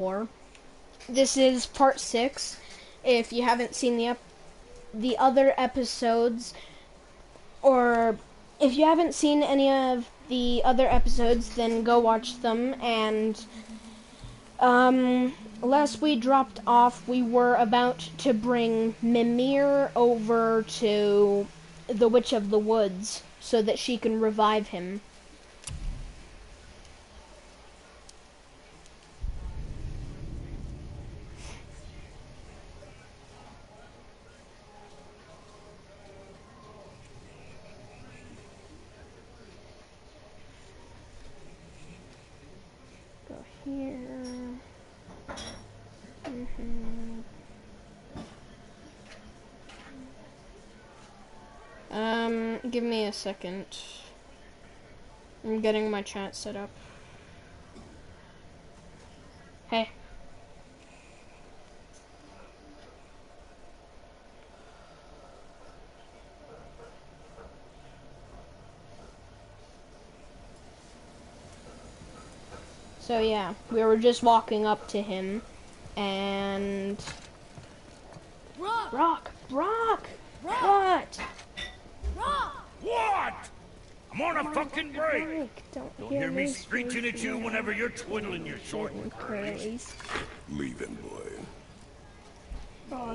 4. This is part 6. If you haven't seen the other episodes, or if you haven't seen any of the other episodes, then go watch them. And last we dropped off, we were about to bring Mimir over to the Witch of the Woods so that she can revive him. Here. Give me a second. I'm getting my chat set up. Hey. So yeah, we were just walking up to him, and... Brock! What? What? I'm on a fucking break! Don't hear me screeching at you whenever you're twiddling your short curlies. Leave him, boy. Oh,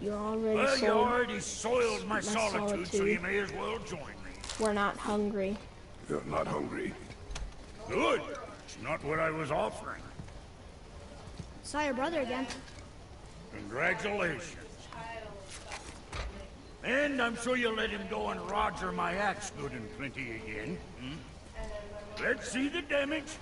you're already well, soiled. you already soiled my solitude, so you may as well join me. We're not hungry. You're not hungry. Good. It's not what I was offering. Saw your brother again. Congratulations. And I'm sure you'll let him go and Roger my axe good and plenty again. Let's see the damage.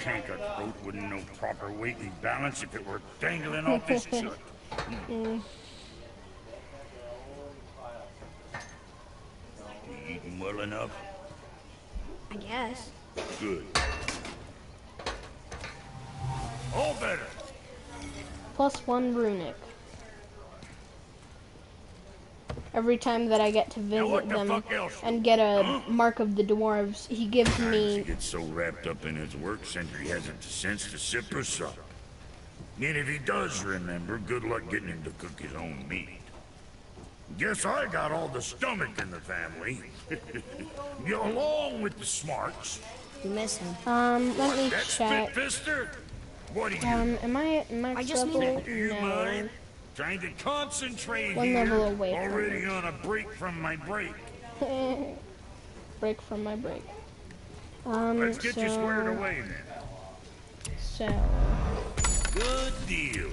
Canker throat wouldn't know proper weight and balance if it were dangling off his chut. You eating well enough? I guess. Good. All better. +1 runic. Every time that I get to visit them and get a mark of the dwarves, he gives me... He gets so wrapped up in his work, Sentry hasn't the sense to sip or sup. And if he does remember, good luck getting him to cook his own meat. Guess I got all the stomach in the family. Along with the smarts. You miss him. Let me That check. Spitfister? What are you? Am I max level? Do you No. mind? Trying to concentrate One here. level away from Already on a break from my break. Break from my break. Let's get you squared away then. So... Good deal.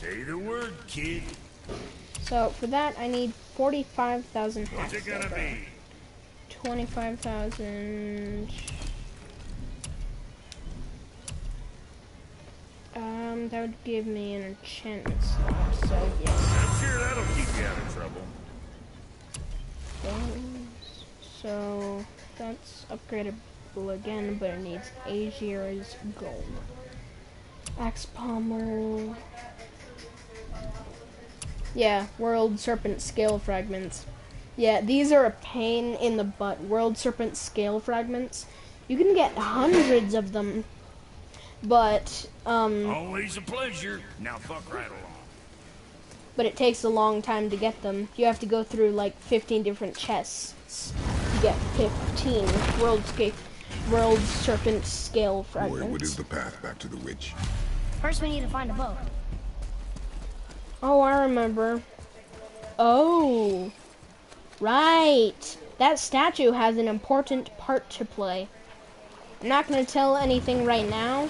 Say the word, kid. So for that I need 45,000 What's it gonna be? 25,000. That would give me an enchantment slot, so yes. I'm sure that'll keep you out of trouble. So that's upgradable again, but it needs Azir's gold. Axe Palmer. Yeah, World Serpent Scale Fragments. Yeah, these are a pain in the butt. World Serpent Scale Fragments. You can get hundreds of them, but Always a pleasure. Now fuck right along. but it takes a long time to get them. You have to go through like 15 different chests to get 15 World Serpent Scale Fragments. Boy, what is the path back to the witch? First we need to find a boat. Oh, I remember. Oh, right. That statue has an important part to play. I'm not going to tell anything right now,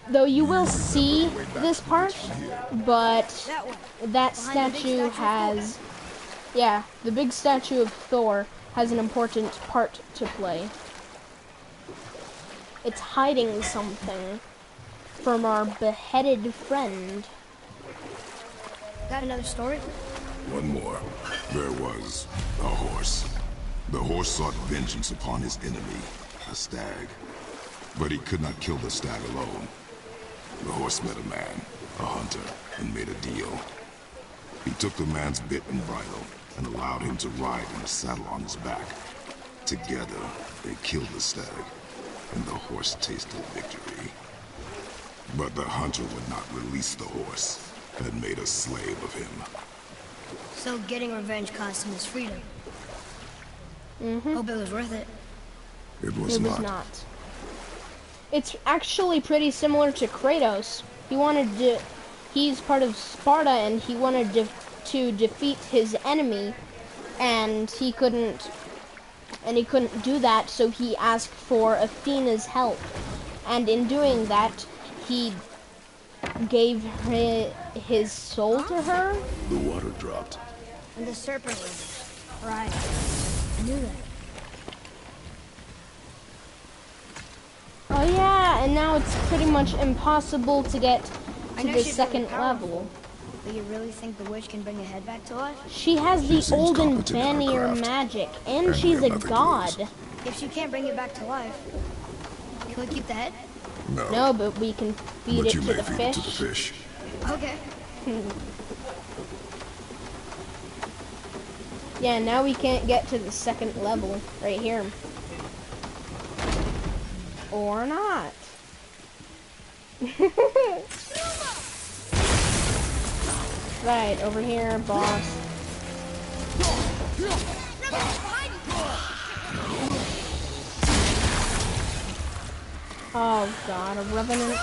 though you will see this part, but that statue has... Yeah, the big statue of Thor has an important part to play. It's hiding something from our beheaded friend. Got another story? One more. There was a horse. The horse sought vengeance upon his enemy, a stag. But he could not kill the stag alone. horse met a man, a hunter, and made a deal. He took the man's bit and bridle and allowed him to ride in a saddle on his back. Together, they killed the stag, and the horse tasted victory. But the hunter would not release the horse and made a slave of him. So getting revenge cost him his freedom. Mm-hmm. Hope it was worth it. It was not. It's actually pretty similar to Kratos. He's part of Sparta, and he wanted to defeat his enemy, and he couldn't do that, so he asked for Athena's help. And in doing that, he gave his soul to her. The water dropped. And the serpent was right. I knew that. Oh yeah, and now it's pretty much impossible to get I to know the she's second really powerful. level. But you really think the witch can bring a head back to life? She has She the seems olden competent in her Vanir craft. magic, And and we she's have a nothing to god. lose. If she can't bring it back to life, can we keep the head? No, but we can feed But it you to may the feed it to the fish. fish. Okay. Yeah, now we can't get to the second level right here. Or not. Right, over here, boss. Oh god, a revenant.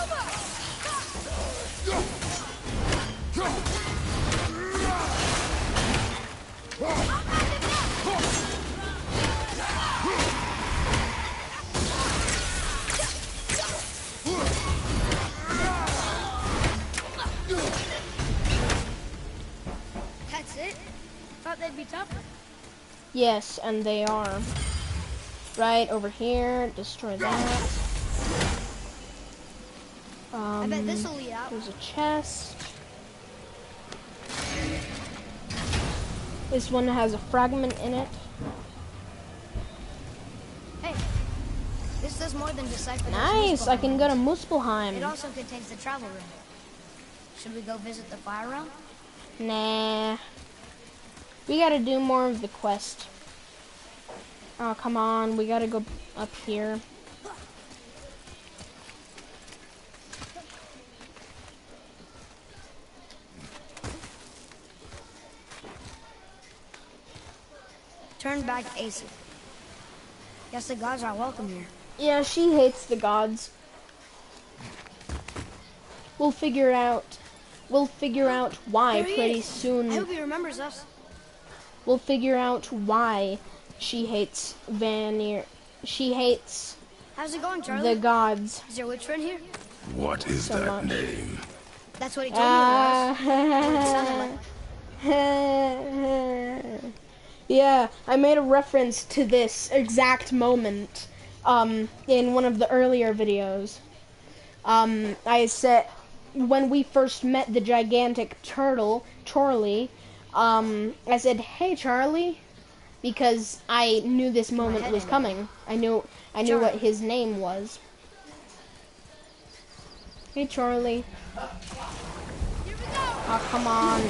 That's it? Thought they'd be tougher. Yes, and they are. Right, over here, destroy that. I bet this'll lead out. There's a chest. This one has a fragment in it. Hey, this does more than decipher. those Nice, I can go to It Muspelheim. also contains the travel room. Should we go visit the fire realm? Nah. We gotta do more of the quest. Oh, come on, we gotta go up here. Turn back AC. Guess the gods are welcome here. Yeah, she hates the gods. We'll figure out why There he pretty is. I soon. hope he remembers us. We'll figure out why she hates Vanir. She hates How's it going, Charlie? the gods Is your witch friend here? What is So that much. name? That's what he told me it was. Or it sounded like. Yeah, I made a reference to this exact moment in one of the earlier videos. I said when we first met the gigantic turtle, Charlie, I said, "Hey, Charlie," because I knew this moment was coming. I knew what his name was. Hey, Charlie. Oh, come on.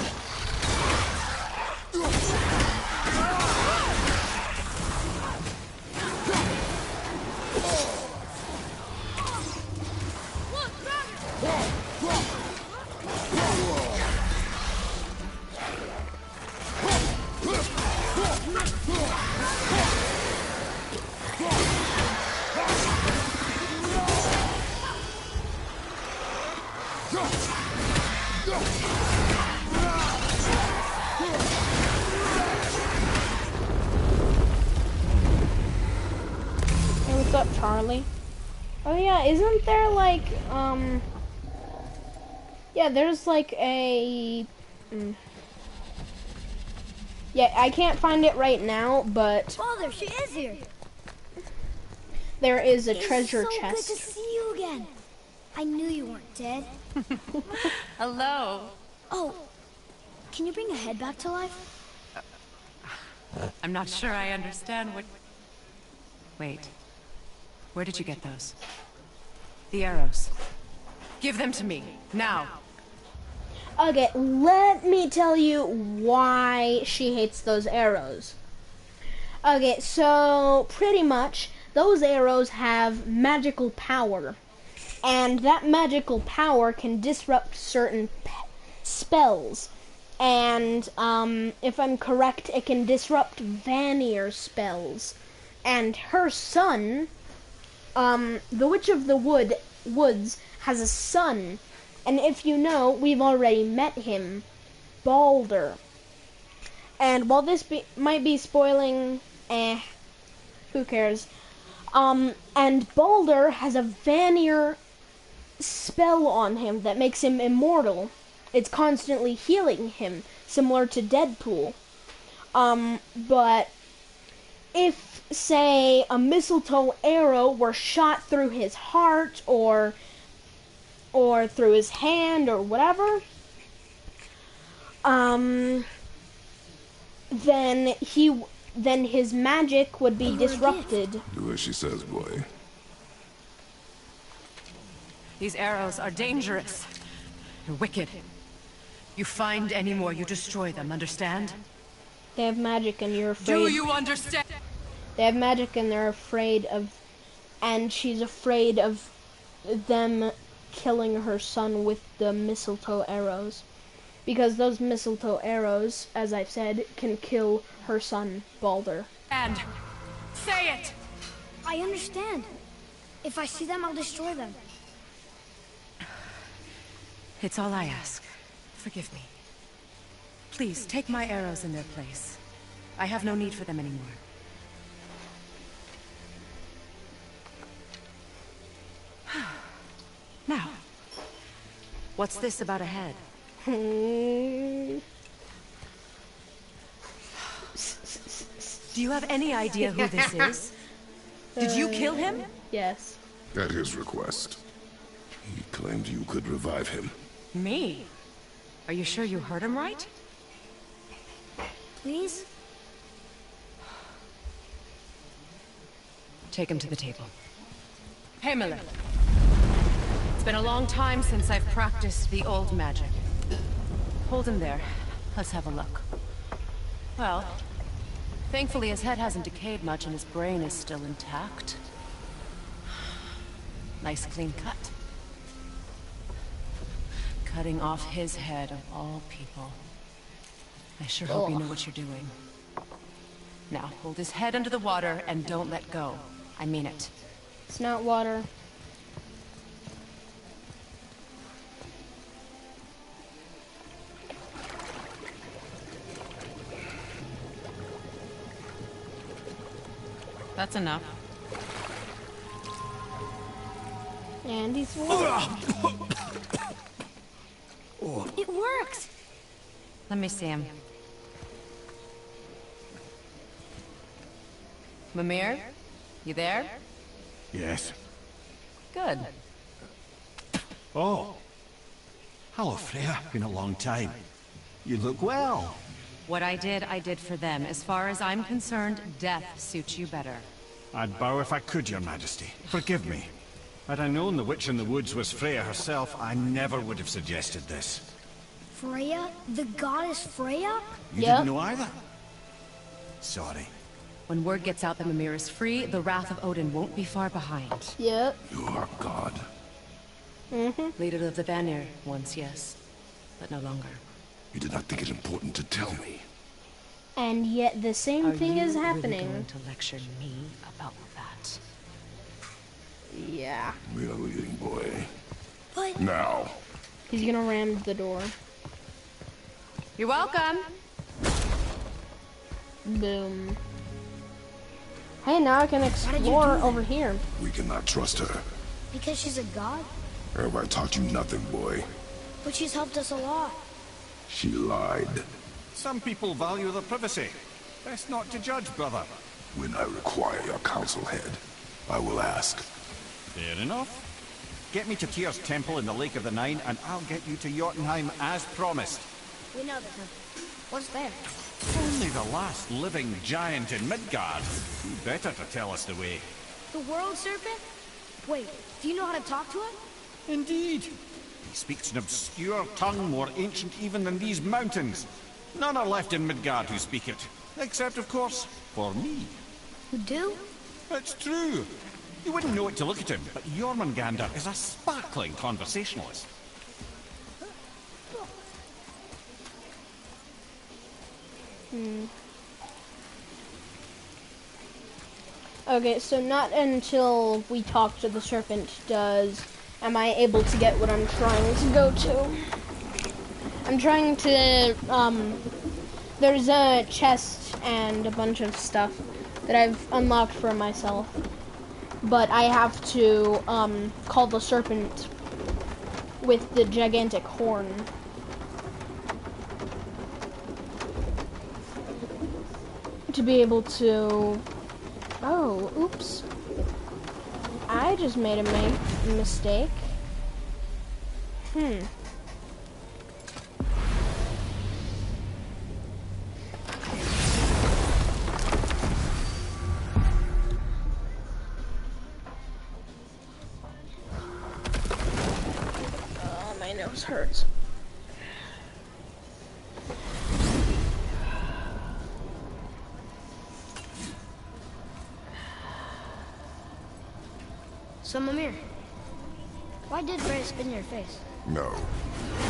Hey, what's up, Charlie? Oh yeah, isn't there like, yeah, there's like a, yeah, I can't find it right now, but Father, she is here. there is a treasure It's so chest. good to see you again. I knew you weren't dead. Hello. Oh, can you bring a head back to life? I'm not sure I understand what... Wait. Where did you get those? The arrows. Give them to me, now. Okay, let me tell you why she hates those arrows. Okay, so pretty much those arrows have magical power, and that magical power can disrupt certain spells. And if I'm correct, it can disrupt Vanir spells. And her son, the Witch of the Woods, has a son. And if you know, we've already met him, Balder. And while this might be spoiling, who cares? And Balder has a Vanir spell on him that makes him immortal. It's constantly healing him, similar to Deadpool. But if, say, a mistletoe arrow were shot through his heart or through his hand or whatever, then his magic would be disrupted. Do as she says, boy. These arrows are dangerous. You're wicked. You find any more, you destroy them, understand? They have magic and you're afraid. Do you understand? They have magic and they're afraid of, and she's afraid of them killing her son with the mistletoe arrows. Because those mistletoe arrows, as I've said, can kill her son, Balder. And say it! I understand. If I see them, I'll destroy them. It's all I ask. Forgive me. Please, take my arrows in their place. I have no need for them anymore. Now, what's this about a head? Do you have any idea who this is? Did you kill him? Yes. At his request. He claimed you could revive him. Me? Are you sure you heard him right? Please? Take him to the table. Pamela. It's been a long time since I've practiced the old magic. Hold him there. Let's have a look. Well, thankfully his head hasn't decayed much and his brain is still intact. Nice clean cut. Cutting off his head of all people. I sure hope you know what you're doing. Now, hold his head under the water and don't let go. I mean it. It's not water. That's enough. And he's It works! Let me see him. Mimir? You there? Yes. Good. Oh. Hello, Freya. Been a long time. You look well. What I did for them. As far as I'm concerned, death suits you better. I'd bow if I could, Your Majesty. Forgive me. Had I known the Witch in the Woods was Freya herself, I never would have suggested this. Freya? The goddess Freya? You didn't know either? Sorry. When word gets out that Mimir is free, the wrath of Odin won't be far behind. Yep. You are God. Leader of the Vanir, once yes, but no longer. You did not think it important to tell me. And yet the same thing is Really happening. going to lecture me about that? Yeah. We are leaving, boy. But... Now. He's gonna ram the door. You're welcome. Boom. Hey, now I can explore over here. We cannot trust her. Because she's a god? Have I taught you nothing, boy? But she's helped us a lot. She lied. Some people value their privacy. Best not to judge, brother. When I require your council head, I will ask. Fair enough. Get me to Tyr's temple in the Lake of the Nine, and I'll get you to Jotunheim as promised. We know the temple. What's there? Only the last living giant in Midgard. Who better to tell us the way? The world serpent? Wait, do you know how to talk to it? Indeed. He speaks an obscure tongue more ancient even than these mountains. None are left in Midgard who speak it. Except, of course, for me. You do? It's true. You wouldn't know it to look at him, but Jormungandr is a sparkling conversationalist. Okay, so not until we talk to the serpent am I able to get what I'm trying to go to. I'm trying to, there's a chest and a bunch of stuff that I've unlocked for myself. But I have to, call the serpent with the gigantic horn. To be able to... Oh, oops. I just made a mistake. Oh, my nose hurts. So, Mimir, why did Frey spit in your face? No.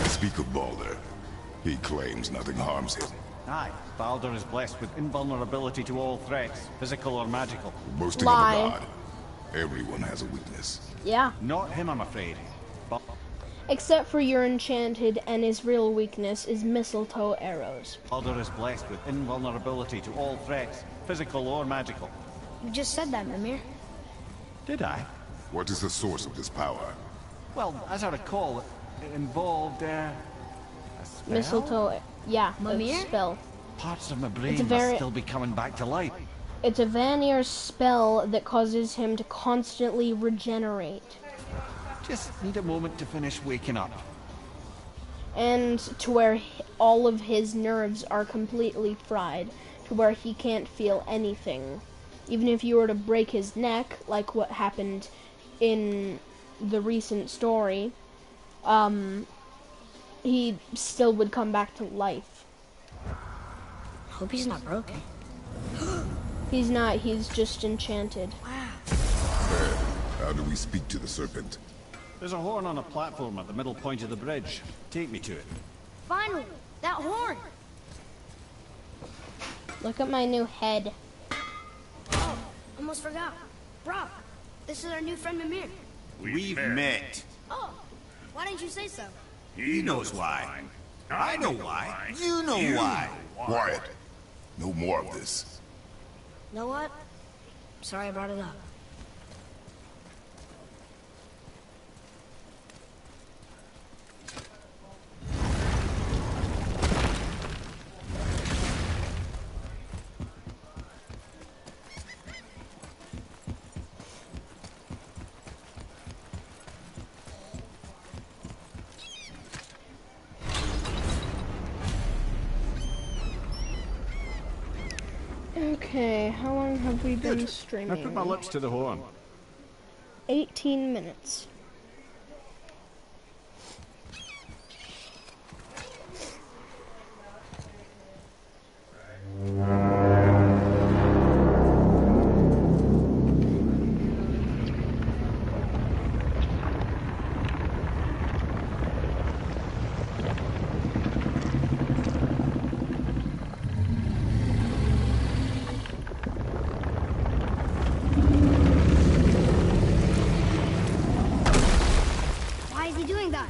Speak of Baldur. He claims nothing harms him. Aye, Baldur is blessed with invulnerability to all threats, physical or magical. Boasting Lie. of a god. Everyone has a weakness. Yeah. Not him, I'm afraid. But Except for your enchanted, and his real weakness is mistletoe arrows. Baldur is blessed with invulnerability to all threats, physical or magical. You just said that, Mimir. Did I? What is the source of this power? Well, as I recall, it involved, a spell? Mistletoe, yeah, Mimir? a spell. Parts of my brain a very- must still be coming back to life. It's a Vanir spell that causes him to constantly regenerate. Just need a moment to finish waking up. And to where all of his nerves are completely fried, to where he can't feel anything. Even if you were to break his neck, like what happened in the recent story, he still would come back to life. Hope he's not broken. He's not, he's just enchanted. How do we speak to the serpent? There's a horn on a platform at the middle point of the bridge. Take me to it. Finally, that horn! Look at my new head. Oh, almost forgot. Brock, this is our new friend Mimir. We've met. Oh, why didn't you say so? He knows why. I know why. You know why. Quiet. No more of this. Know what? Sorry I brought it up. Okay, how long have we been Good. streaming? I put my lips to the horn. 18 minutes. Why is he doing that?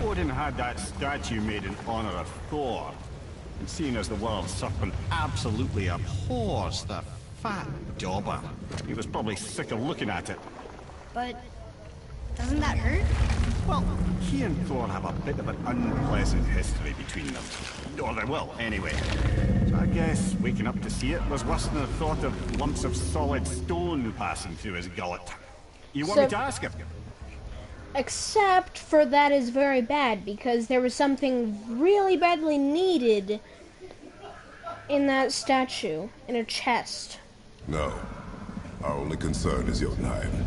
Odin had that statue made in honor of Thor. And seeing as the world serpent absolutely abhors the fat dauber, he was probably sick of looking at it. But doesn't that hurt? Well, he and Thor have a bit of an unpleasant history between them. Or they will, anyway. So I guess waking up to see it was worse than the thought of lumps of solid stone passing through his gullet. You want me So- to ask him? Except for that is very bad, because there was something really badly needed in that statue, in a chest. No. Our only concern is Jotunheim.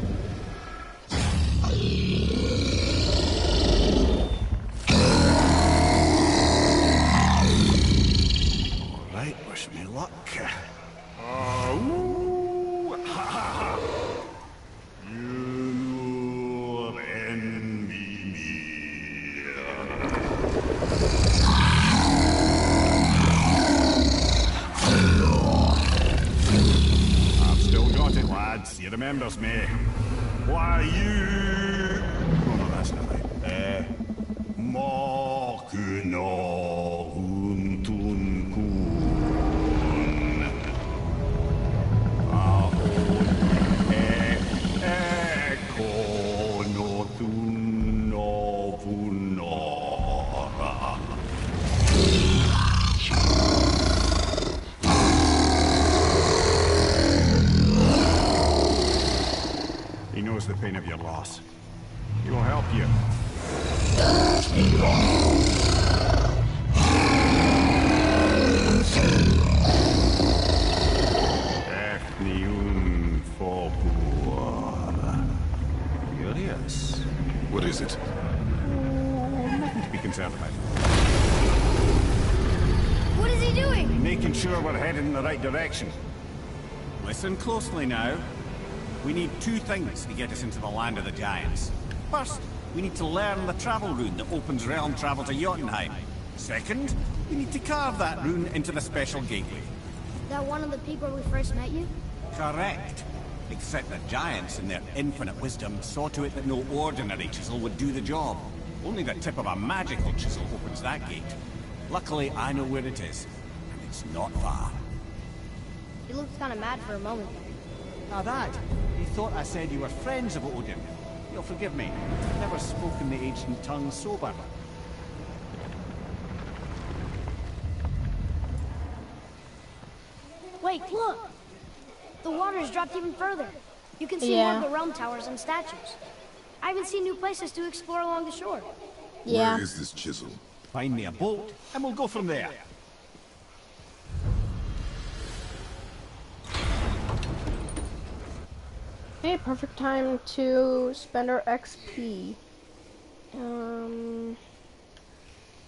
remembers me. Why you... Oh no, that's not right. Mokuno Untun Kun. Ahon Eko no Tuno Punora. He knows the pain of your loss. He will help you. Efniun Fokuar. Curious. What is it? Nothing to be concerned about. What is he doing? Making sure we're headed in the right direction. Listen closely now. We need two things to get us into the land of the giants. First, we need to learn the travel rune that opens realm travel to Jotunheim. Second, we need to carve that rune into the special gateway. That one of the peak where we first met you? Correct. Except the giants, in their infinite wisdom, saw to it that no ordinary chisel would do the job. Only the tip of a magical chisel opens that gate. Luckily, I know where it is, and it's not far. He looked kind of mad for a moment. Now that, he thought I said you were friends of Odin. You'll forgive me. I've never spoken the ancient tongue sober. Wait, look! The water's dropped even further. You can see more of the realm towers and statues. I even see new places to explore along the shore. Yeah. Where is this chisel? Find me a boat, and we'll go from there. Okay, perfect time to spend our XP.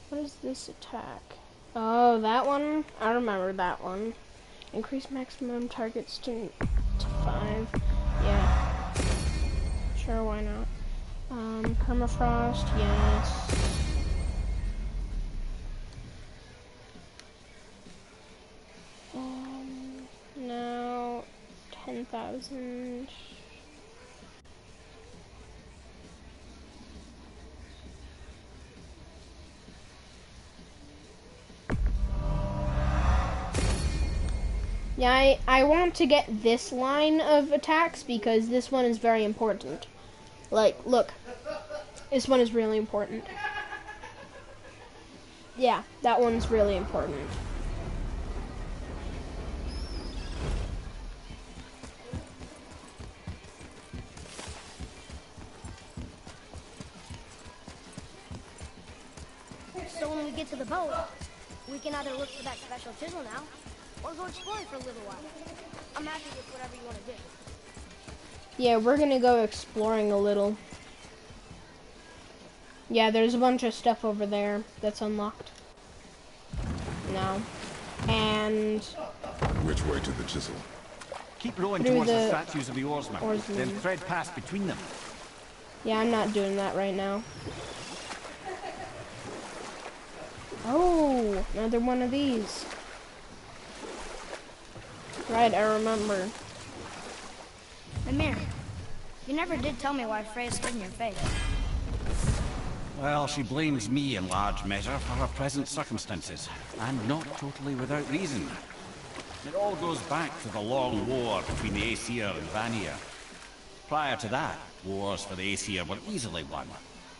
What is this attack? Oh, that one? I remember that one. Increase maximum targets to 5. Yeah. Sure, why not? Permafrost, yes. Now 10,000. Yeah, I want to get this line of attacks because this one is very important. Like, look. This one is really important. Yeah, that one's really important. So when we get to the boat, we can either look for that special chisel now, or go exploring for a little while. I'm happy with whatever you want to do. Yeah, we're gonna go exploring a little. Yeah, there's a bunch of stuff over there that's unlocked. No. And... Which way to the chisel? Keep rowing Through towards the the statues of the oarsmen, then thread past between them. Yeah, I'm not doing that right now. Oh, another one of these. Right, I remember. Amir, you never did tell me why Freya stood in your face. Well, she blames me in large measure for her present circumstances, and not totally without reason. It all goes back to the long war between the Aesir and Vanir. Prior to that, wars for the Aesir were easily won,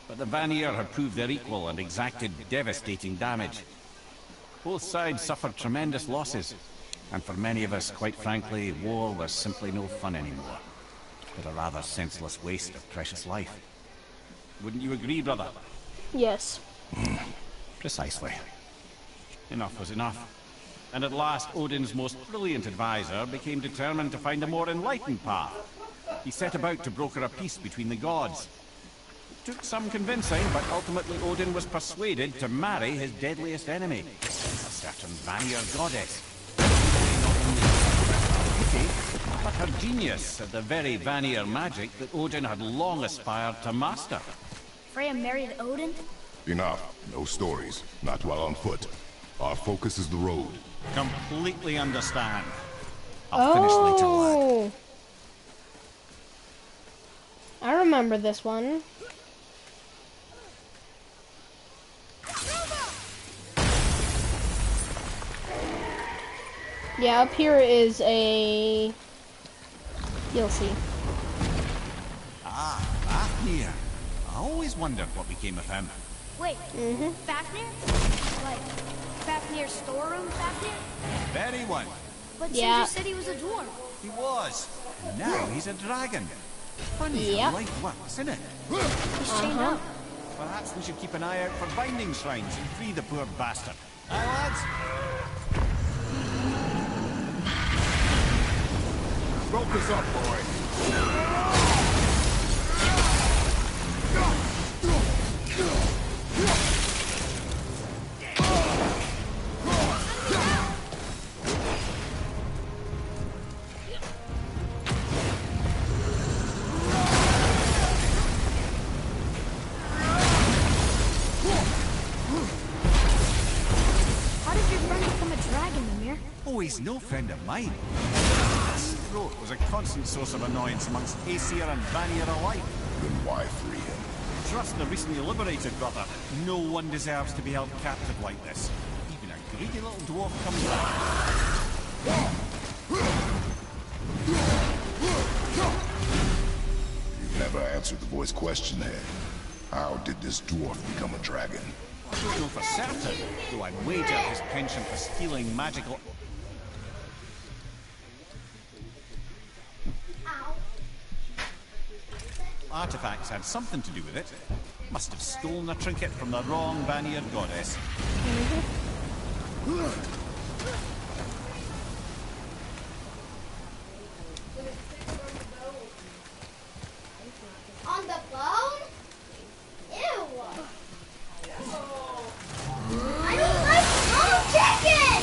but the Vanir had proved their equal and exacted devastating damage. Both sides suffered tremendous losses, and for many of us, quite frankly, war was simply no fun anymore, but a rather senseless waste of precious life. Wouldn't you agree, brother? Yes. Precisely. Enough was enough. And at last, Odin's most brilliant advisor became determined to find a more enlightened path. He set about to broker a peace between the gods. It took some convincing, but ultimately Odin was persuaded to marry his deadliest enemy, a certain Vanir goddess. Not only her beauty, but her genius at the very Vanir magic that Odin had long aspired to master. Freya married Odin? Enough. No stories. Not while on foot. Our focus is the road. Completely understand. I'll finish later, lad. I remember this one. Yeah, up here is a... You'll see. Ah, Fafnir. I always wondered what became of him. Wait, Fafnir? Like, Fafnir's storeroom Fafnir? Very one. But Yeah. Sindri said he was a dwarf. He was. And now he's a dragon. Funny how Yep. life works, isn't it? He's chained up. Perhaps we should keep an eye out for binding shrines and free the poor bastard. Aye, lads? Rope this up, boy. How did your friend become a dragon, Mimir? Oh, he's no friend of mine. His throat was a constant source of annoyance amongst Aesir and Vanir alike. Then why free him? Trust the recently liberated brother. No one deserves to be held captive like this. Even a greedy little dwarf comes back. You've never answered the boy's question there. How did this dwarf become a dragon? I don't know for certain, though I wager his penchant for stealing magical... artifacts had something to do with it. Must have stolen a trinket from the wrong Vanir goddess. On the bone? Ew. I don't like bone chicken!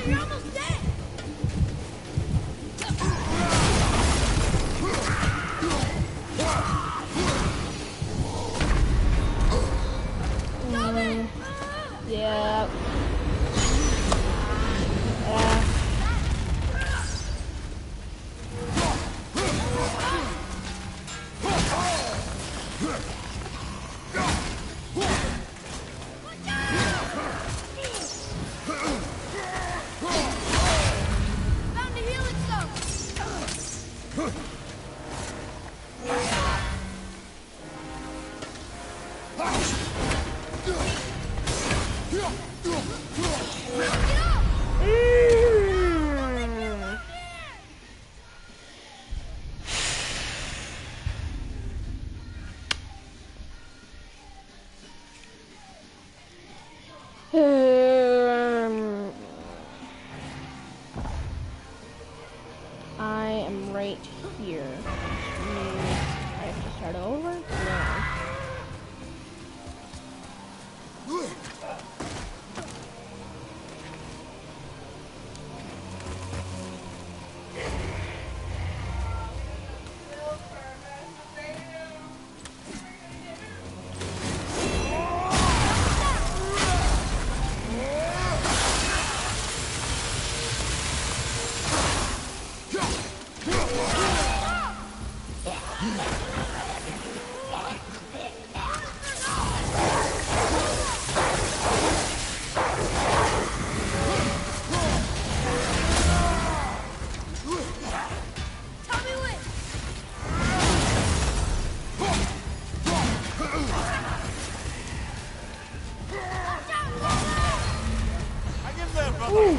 You're almost dead! Yeah. Found the healing stone! I am right here. I have to start over? No. Tell me which! I give there, brother!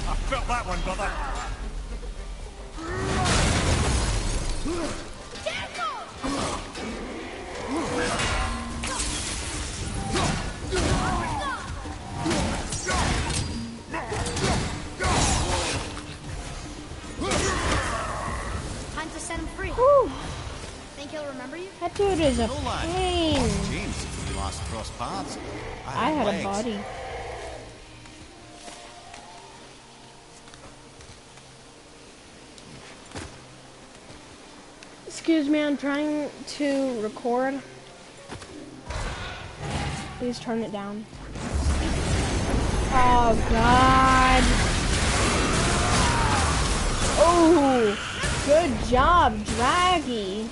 I felt that one, brother! Time to set him free. is a No, lad. pain. What's changed since we last crossed paths? I had a legs. body. Excuse me, I'm trying to record. Please turn it down. Oh, God. Oh, good job, Draggy.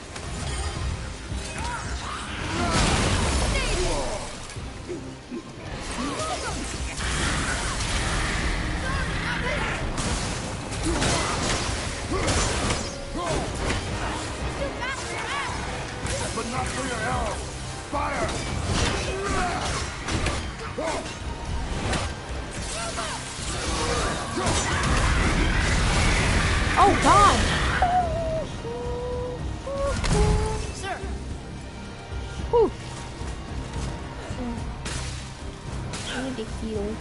But not for your arrow! Fire! Oh, God. Sir, Whew. I need to heal.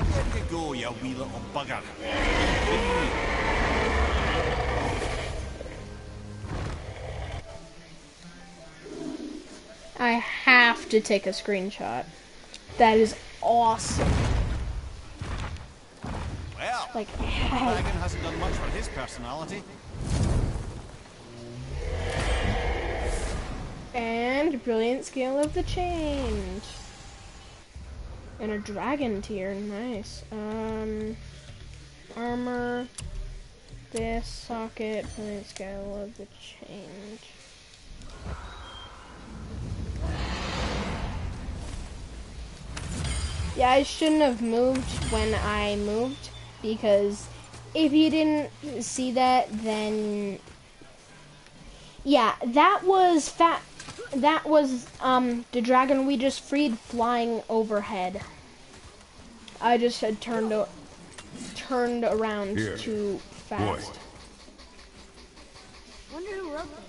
Where you go, you wee little bugger? I have to take a screenshot. That is awesome. Well, Like, the dragon hasn't done much for his personality. and brilliant scale of the change. And a dragon tier, nice. Armor, this socket, brilliant scale of the change. Yeah, I shouldn't have moved when I moved, because if you didn't see that, then yeah, that was the dragon we just freed flying overhead. I just had turned around Here. too fast. Boy. Wonder who wrote this.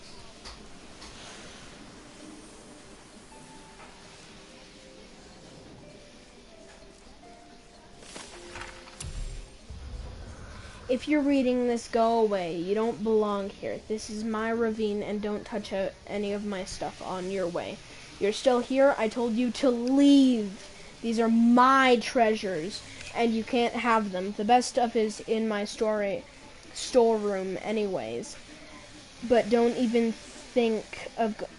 If you're reading this, go away. You don't belong here. This is my ravine, and don't touch any of my stuff on your way. You're still here. I told you to leave. These are my treasures, and you can't have them. The best stuff is in my storeroom anyways. But don't even think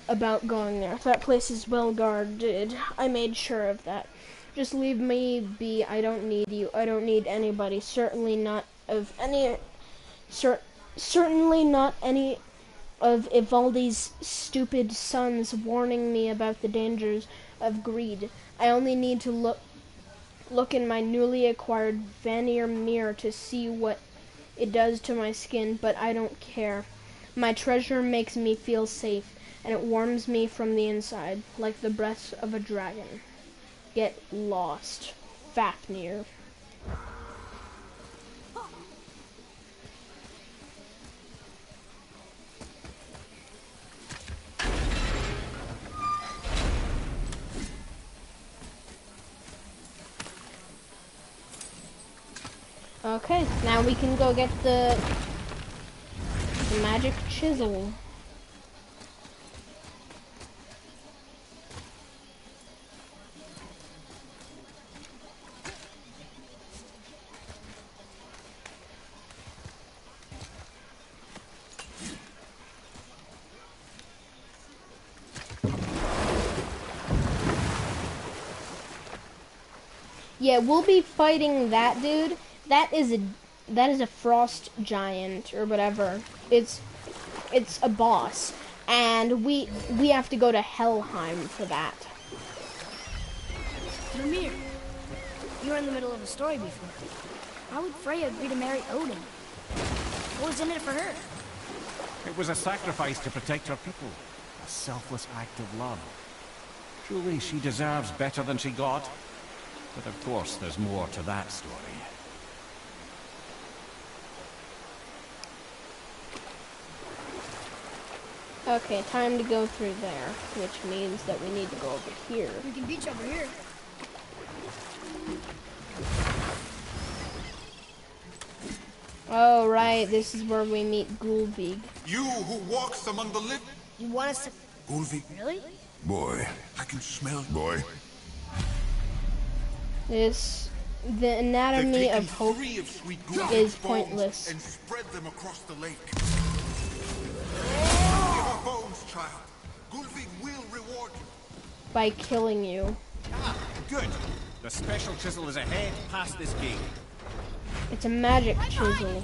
about going there. That place is well guarded. I made sure of that. Just leave me be. I don't need you. I don't need anybody. Certainly not any of Ivaldi's stupid sons warning me about the dangers of greed. I only need to look in my newly acquired Vanir mirror to see what it does to my skin, but I don't care. My treasure makes me feel safe, and it warms me from the inside, like the breath of a dragon. Get lost, Fafnir. Okay, now we can go get the magic chisel. Yeah, we'll be fighting that dude. That is a frost giant or whatever. It's a boss, and we have to go to Helheim for that. Mimir, you were in the middle of a story before. Why would Freya agree to marry Odin? What was in it for her? It was a sacrifice to protect her people. A selfless act of love. Truly, she deserves better than she got. But of course, there's more to that story. Okay, time to go through there, which means that we need to go over here. We can beach over here. Oh, right, this is where we meet Gulvig. You who walks among the living. You want us to... Ulvi, Really? Boy, I can smell you. boy. The anatomy They've taken of hope 3 of Sweet Gulvi's is bones pointless. and spread them across the lake. Give our bones, child. Gulvi will reward you. By killing you. Ah, good. The special chisel is ahead past this gate. It's a magic chisel.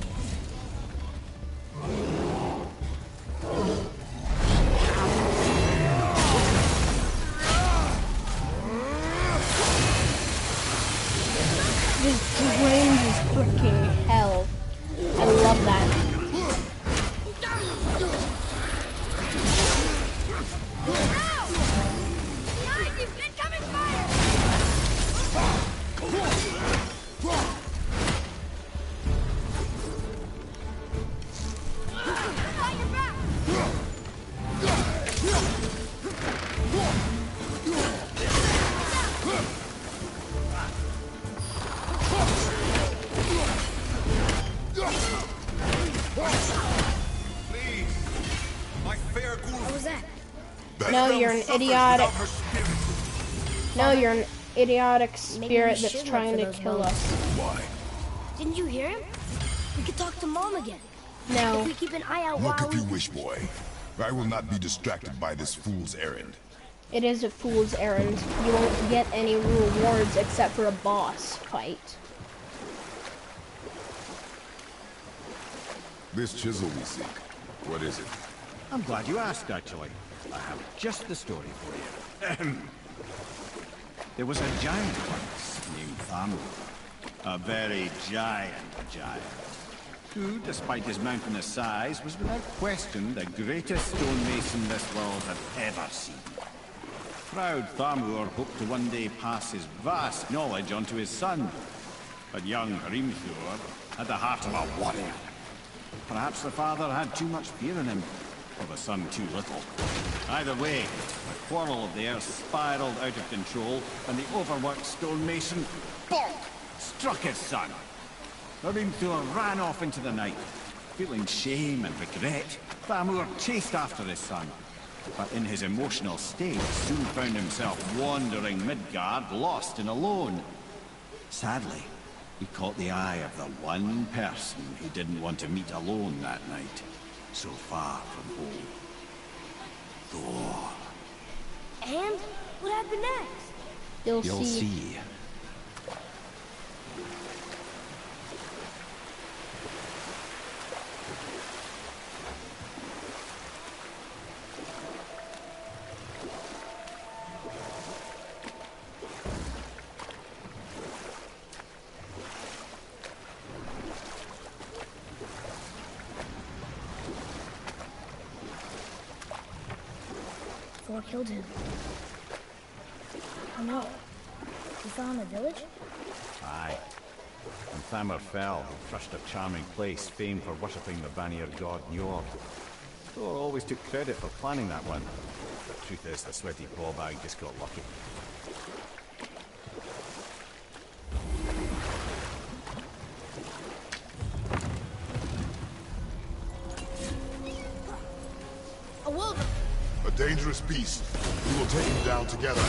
This drains is freaking hell. I love that. Please, my fair Gulvi. What was that? No, you're an suffers idiotic. without her spirit. No, you're an idiotic spirit we that's should trying look to for kill those us. Why? Didn't you hear him? We could talk to Mom again. If No. we keep an eye out Look while if you wish, boy. I will not be distracted by this fool's errand. It is a fool's errand. You won't get any rewards except for a boss fight. This chisel we seek, what is it? I'm glad you asked, actually. I have just the story for you. Ahem. There was a giant once named Thamur. A very giant who, despite his mountainous size, was without question the greatest stonemason this world had ever seen. Proud Thamur hoped to one day pass his vast knowledge on to his son. But young Hrimthur had the heart of a warrior. Perhaps the father had too much fear in him, or the son too little. Either way, the quarrel of the earth spiraled out of control, and the overworked stonemason, bonk, struck his son. Hrimthur ran off into the night. Feeling shame and regret, Thamur chased after his son. But in his emotional state, soon found himself wandering Midgard, lost and alone. Sadly, he caught the eye of the one person he didn't want to meet alone that night, so far from home. Thor. And what happened next? You'll You'll see. see. Thor killed him. Oh no. He fell in the village? Aye. When Thamur fell, he crushed a charming place famed for worshipping the Vanir god Njord. Thor always took credit for planning that one. The truth is, the sweaty ballbag just got lucky. A wolf! A dangerous beast. We will take him down together.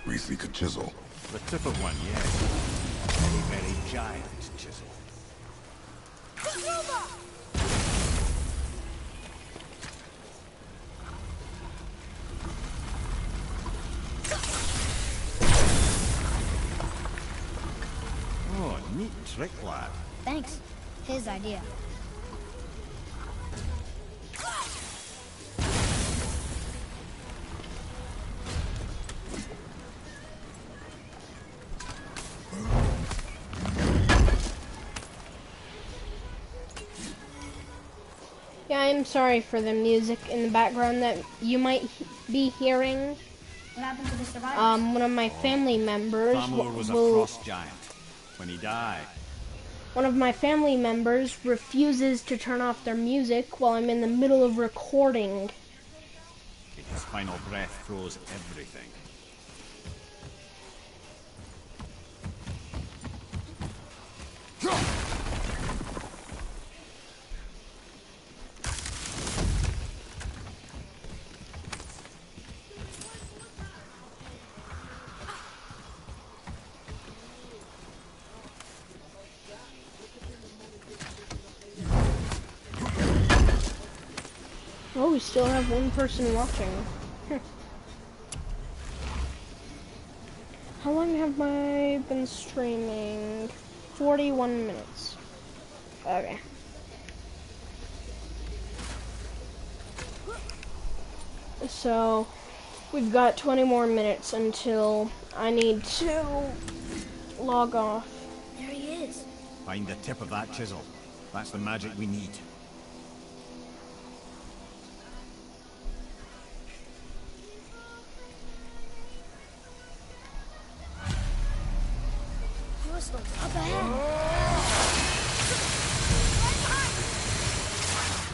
We seek a chisel. The tip of one, yes. Very, very giant chisel. Oh, neat trick, lad. Thanks. His idea. I'm sorry for the music in the background that you might be hearing. What happened to the survivors? One of my family members Thamur was a frost giant. When he died, One of my family members refuses to turn off their music while I'm in the middle of recording. his final breath froze everything. Oh, we still have one person watching. How long have I been streaming? 41 minutes. Okay. So, we've got 20 more minutes until I need to log off. There he is. Find the tip of that chisel. That's the magic we need. Crystals up ahead.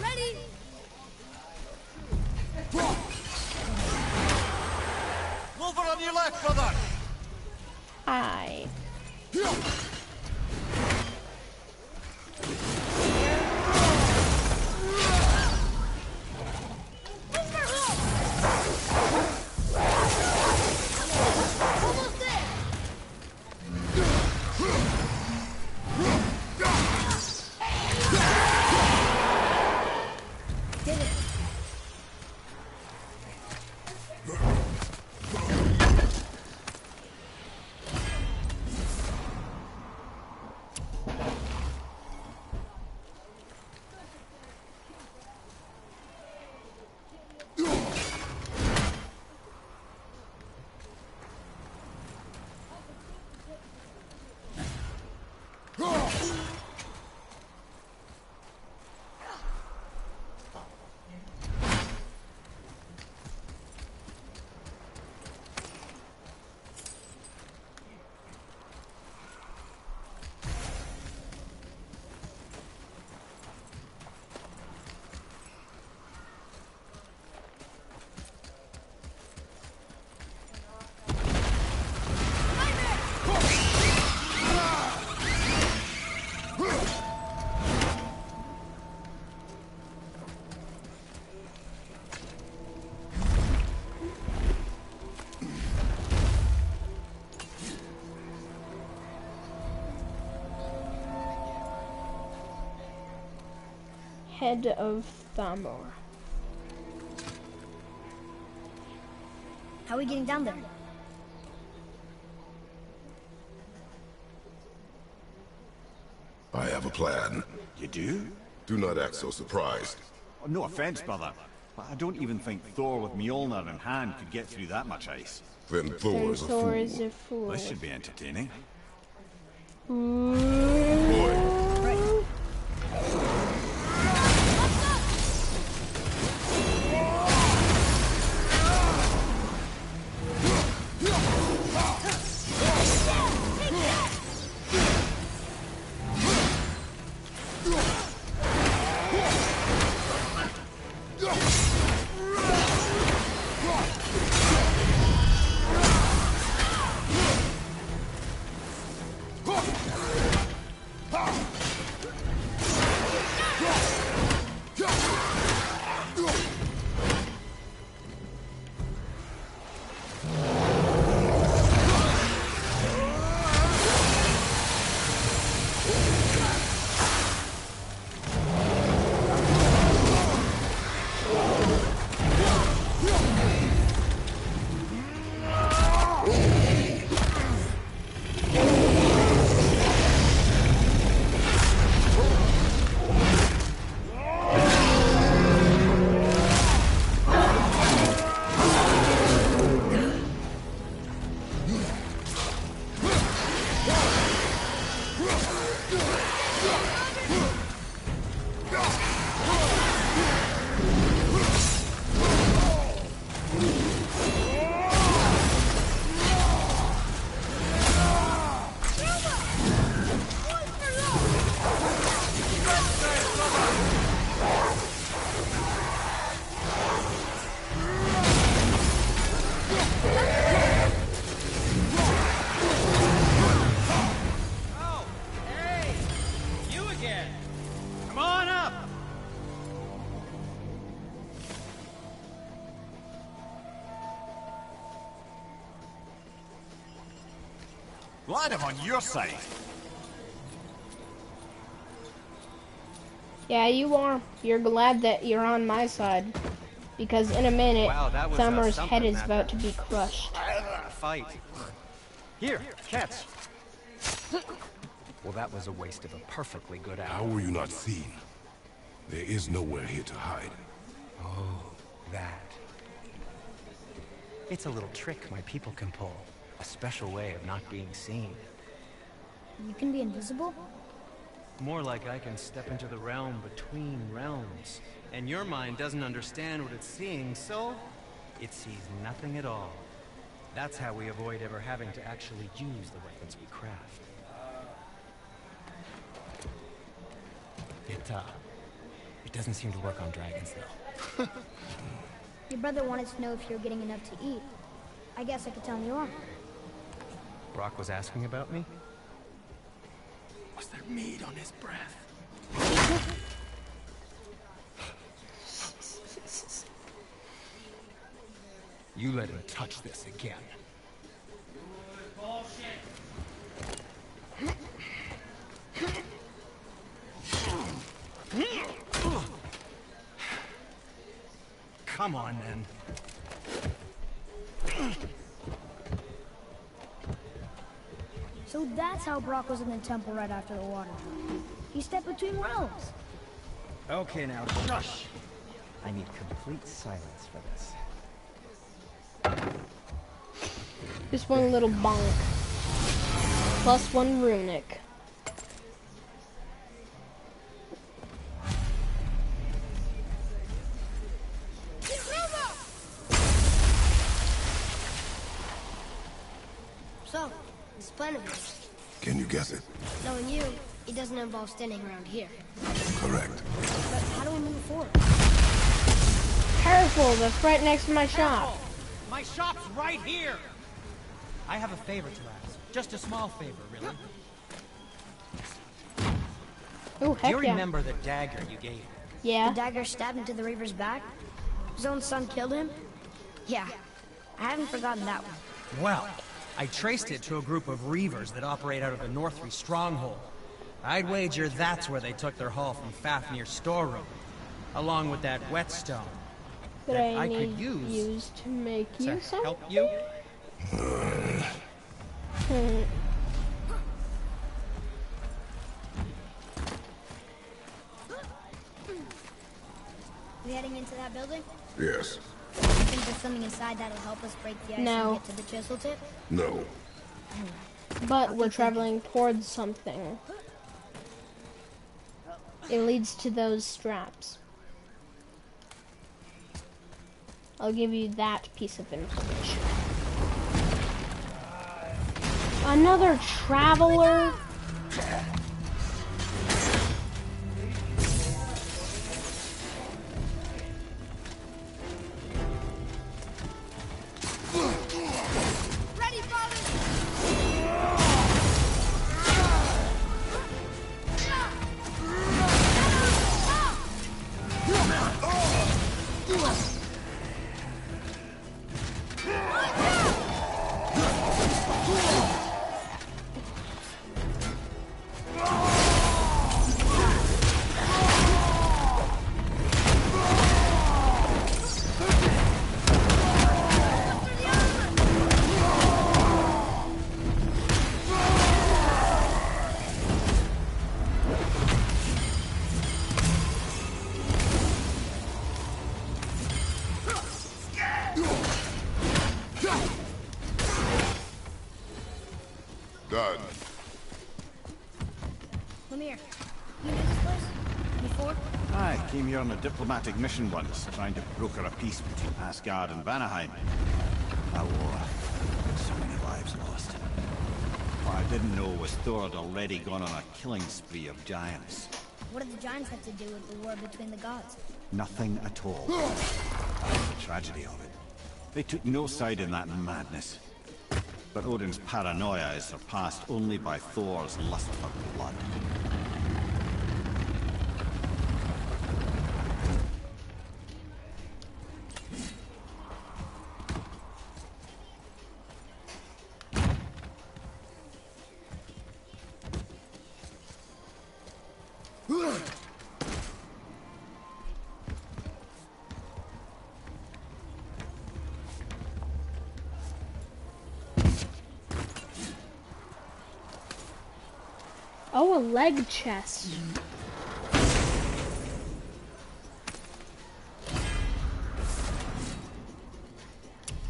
Ready? Over on your left, brother! Hi. Almost there. Did it. Head of Thamur. How are we getting down there? I have a plan. You do? Do not act so surprised. Oh, no offense, brother, but I don't even think Thor with Mjolnir in hand could get through that much ice. Then Thor is a Thor fool. is a fool. This should be entertaining. Boy, Glad I'm on your side. Yeah, you are. You're glad that you're on my side. Because in a minute, Wow, that was, Summer's head something, is that about to be crushed. fight. Here, catch. Well, that was a waste of a perfectly good How hour. were you not seen? There is nowhere here to hide. Oh, that. It's a little trick my people can pull. A special way of not being seen. You can be invisible? More like I can step into the realm between realms. And your mind doesn't understand what it's seeing, so it sees nothing at all. That's how we avoid ever having to actually use the weapons we craft. It doesn't seem to work on dragons, though. Your brother wanted to know if you're getting enough to eat. I guess I could tell him you are. Brock was asking about me? Was there meat on his breath? You let him touch this again. Come on, then. So that's how Brock was in the temple right after the water. He stepped between realms. Okay, now, shush! I need complete silence for this. Just one little bonk. Plus one runic. So, this plan of yours, Can you guess it? knowing you, it doesn't involve standing around here. Correct. But how do we move forward? Careful, that's right next to my shop. My shop's right here! I have a favor to ask. Just a small favor, really. Oh, Do heck you yeah. remember the dagger you gave me? Yeah. The dagger stabbed into the Reaver's back? His own son killed him? Yeah, I haven't forgotten that one. Well, I traced it to a group of Reavers that operate out of the Northry stronghold. I'd wager that's where they took their haul from Fafnir's storeroom, along with that whetstone That I could need use to make to you some. help you. We heading into that building? Yes. You think there's something inside that'll help us break the ice No. and get to the chisel tip? No. But we're traveling towards something. It leads to those straps. I'll give you that piece of information. Another traveler? Ready, father! Done. Lemire, you knew this place? Before? I came here on a diplomatic mission once, trying to broker a peace between Asgard and Vanaheim. A war. So many lives lost. What I didn't know was Thor had already gone on a killing spree of giants. What did the giants have to do with the war between the gods? Nothing at all. That's the tragedy of it. They took no side in that madness. But Odin's paranoia is surpassed only by Thor's lust for blood. Oh, a leg chest.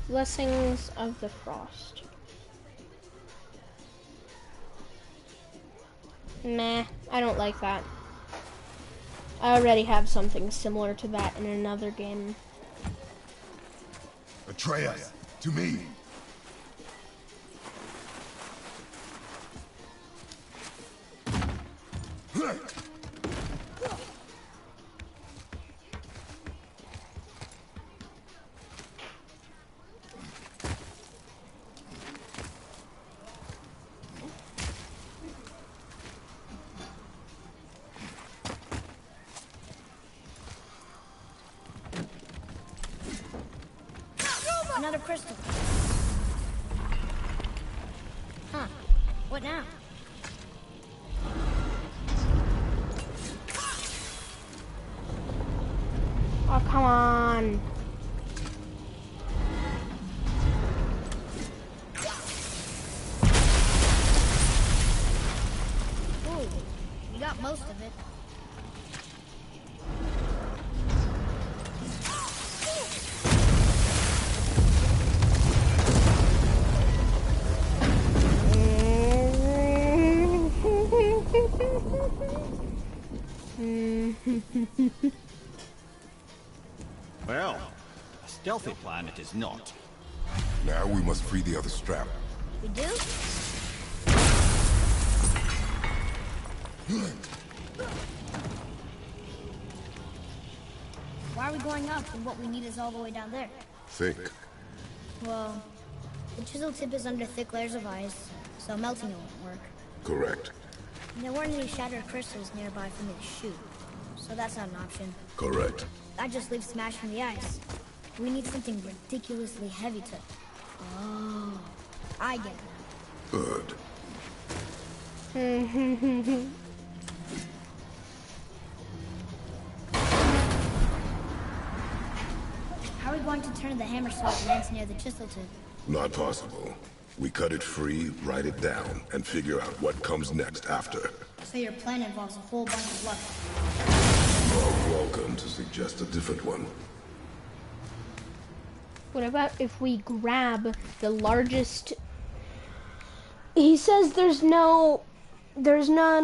Blessings of the Frost. Nah, I don't like that. I already have something similar to that in another game. Atreus, to me. Another crystal. Huh. What now? Oh, come on. Ooh, you got most of it. Well, a stealthy plan it is not. Now we must free the other strap. We do? Why are we going up when what we need is all the way down there? Think. Well, the chisel tip is under thick layers of ice, so melting it won't work. Correct. And there weren't any shattered crystals nearby for me to shoot, so that's not an option. Correct. That just leaves smashing the ice. We need something ridiculously heavy to... Oh, I get it. Good. How are we going to turn the hammer so it lands near the chisel tip? Not possible. We cut it free, write it down, and figure out what comes next after. So your plan involves a whole bunch of luck. You're welcome to suggest a different one. What about if we grab the largest... He says there's none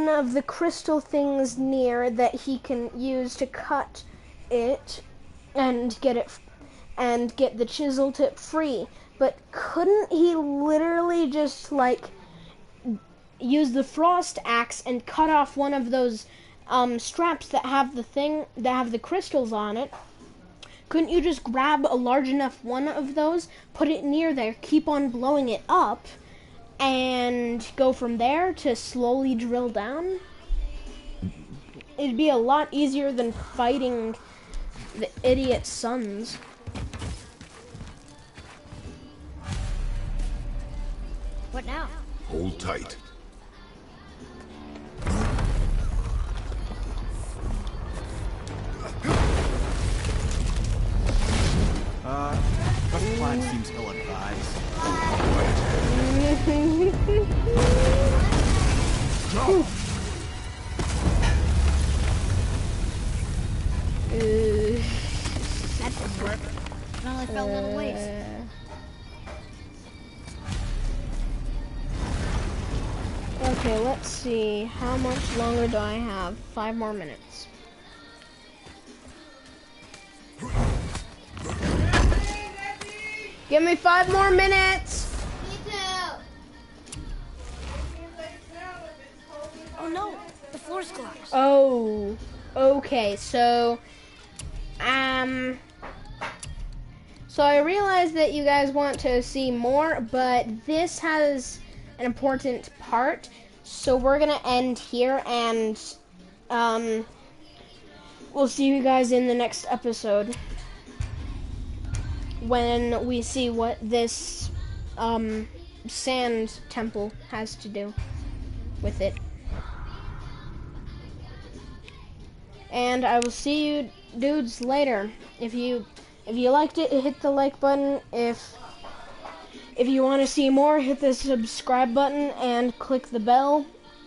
of the crystal things near that he can use to cut it and get the chisel tip free. But couldn't he literally just like use the frost axe and cut off one of those straps that have the crystals on it? Couldn't you just grab a large enough one of those, put it near there, keep on blowing it up, and go from there to slowly drill down? It'd be a lot easier than fighting the idiot suns. What now? Hold tight. This plan seems ill-advised. That didn't work. It only fell a little ways. Okay, let's see. How much longer do I have? 5 more minutes. Give me 5 more minutes! Me too. Oh no, the floor's collapsed. Oh, okay, so I realize that you guys want to see more, but this has an important part, so we're gonna end here, and we'll see you guys in the next episode when we see what this sand temple has to do with it. And I will see you dudes later. If you liked it, hit the like button. If you want to see more, hit the subscribe button and click the bell.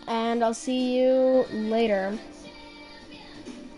and I'll see you later.